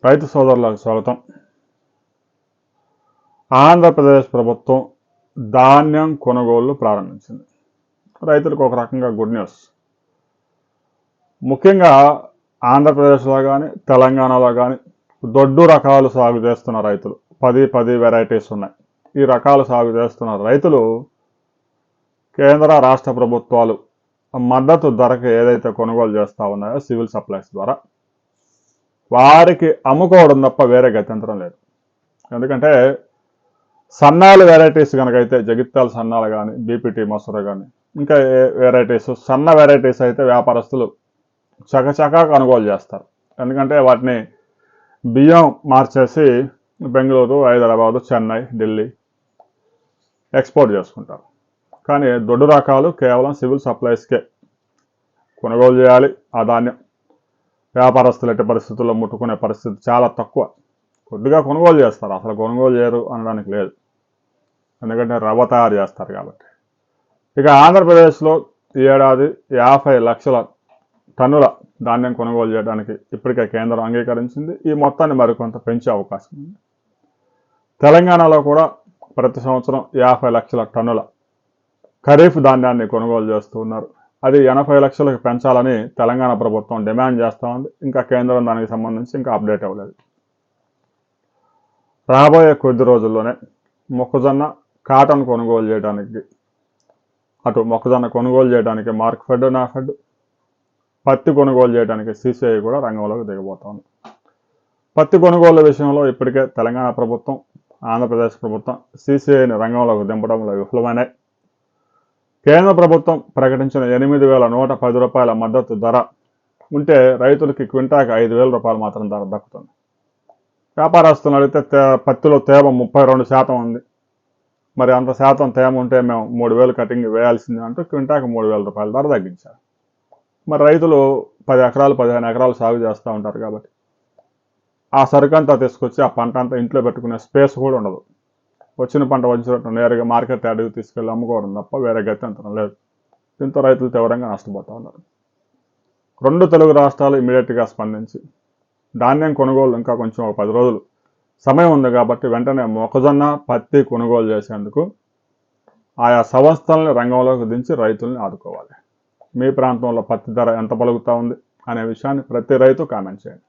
రైతు సోదరులకు స్వాగతం. ఆంధ్రప్రదేశ్ ప్రభుత్వం ధాన్యం కొనుగోళ్లు ప్రారంభించింది. రైతులకు ఒక రకంగా గుడ్ న్యూస్. ముఖ్యంగా ఆంధ్రప్రదేశ్లో కానీ తెలంగాణలో కానీ దొడ్డు రకాలు సాగు చేస్తున్న రైతులు 10 వెరైటీస్ ఉన్నాయి. ఈ రకాలు సాగు చేస్తున్న రైతులు కేంద్ర రాష్ట్ర ప్రభుత్వాలు మద్దతు ధరకు ఏదైతే కొనుగోలు చేస్తూ ఉన్నాయో సివిల్ సప్లైస్ ద్వారా వారికి అమ్ముకోవడం తప్ప వేరే గత్యంతరం లేదు. ఎందుకంటే సన్నాలు వెరైటీస్ కనుకైతే జగిత్యాల సన్నాలు కానీ బీపీటీ మసూర కానీ ఇంకా వెరైటీస్ సన్న వెరైటీస్ అయితే వ్యాపారస్తులు చకచకా కొనుగోలు చేస్తారు. ఎందుకంటే వాటిని బియ్యం మార్చేసి బెంగళూరు, హైదరాబాదు, చెన్నై, ఢిల్లీ ఎక్స్పోర్ట్ చేసుకుంటారు. కానీ దొడ్డు రకాలు కేవలం సివిల్ సప్లైస్కే కొనుగోలు చేయాలి. ఆ ధాన్యం వ్యాపారస్తులు ఎట్టి పరిస్థితుల్లో ముట్టుకునే పరిస్థితి చాలా తక్కువ. కొద్దిగా కొనుగోలు చేస్తారు, అసలు కొనుగోలు చేయరు అనడానికి లేదు. ఎందుకంటే రవ్వ తయారు చేస్తారు కాబట్టి. ఇక ఆంధ్రప్రదేశ్లో ఈ ఏడాది 50 లక్షల టన్నుల ధాన్యం కొనుగోలు చేయడానికి ఇప్పటికే కేంద్రం అంగీకరించింది. ఈ మొత్తాన్ని మరికొంత పెంచే అవకాశం ఉంది. తెలంగాణలో కూడా ప్రతి సంవత్సరం 50 లక్షల టన్నుల ఖరీఫ్ ధాన్యాన్ని కొనుగోలు చేస్తూ ఉన్నారు. అది 80 లక్షలకు పెంచాలని తెలంగాణ ప్రభుత్వం డిమాండ్ చేస్తూ ఉంది. ఇంకా కేంద్రం దానికి సంబంధించి ఇంకా అప్డేట్ అవ్వలేదు. రాబోయే కొద్ది రోజుల్లోనే మొక్కజొన్న, కాటన్ కొనుగోలు చేయడానికి అటు మొక్కజొన్న కొనుగోలు చేయడానికి మార్క్ఫెడ్, నాఫెడ్, పత్తి కొనుగోలు చేయడానికి సిసిఐ కూడా రంగంలోకి దిగబోతోంది. పత్తి కొనుగోలు విషయంలో ఇప్పటికే తెలంగాణ ప్రభుత్వం, ఆంధ్రప్రదేశ్ ప్రభుత్వం సిసిఐని రంగంలోకి దింపడంలో విఫలమైనాయి. కేంద్ర ప్రభుత్వం ప్రకటించిన 8,110 రూపాయల మద్దతు ధర ఉంటే రైతులకి క్వింటాకి 5,000 రూపాయలు మాత్రం ధర దక్కుతుంది. వ్యాపారస్తులను అడిగితే పత్తిలో తేమ 32% ఉంది. మరి అంత శాతం తేమ ఉంటే మేము 3,000 కటింగ్ వేయాల్సింది అంటూ క్వింటాకి 3,000 రూపాయల ధర తగ్గించారు. మరి రైతులు 10 ఎకరాలు 15 ఎకరాలు సాగు చేస్తూ ఉంటారు కాబట్టి ఆ సరుకంతా తీసుకొచ్చి ఆ పంట అంతా ఇంట్లో పెట్టుకునే స్పేస్ కూడా ఉండదు. వచ్చిన పంట వచ్చినట్టు నేరుగా మార్కెట్ యార్డుకి తీసుకెళ్ళి అమ్ముకోవడం తప్ప వేరే గత్యంతరం లేదు. దీంతో రైతులు తీవ్రంగా నష్టపోతూ ఉన్నారు. 2 తెలుగు రాష్ట్రాలు ఇమీడియట్గా స్పందించి ధాన్యం కొనుగోలు ఇంకా కొంచెం 10 రోజులు సమయం ఉంది కాబట్టి వెంటనే మొక్కజొన్న, పత్తి కొనుగోలు చేసేందుకు ఆయా సంస్థలని రంగంలోకి దించి రైతుల్ని ఆదుకోవాలి. మీ ప్రాంతంలో పత్తి ధర ఎంత పలుకుతూ ఉంది అనే విషయాన్ని ప్రతి రైతు కామెంట్ చేయండి.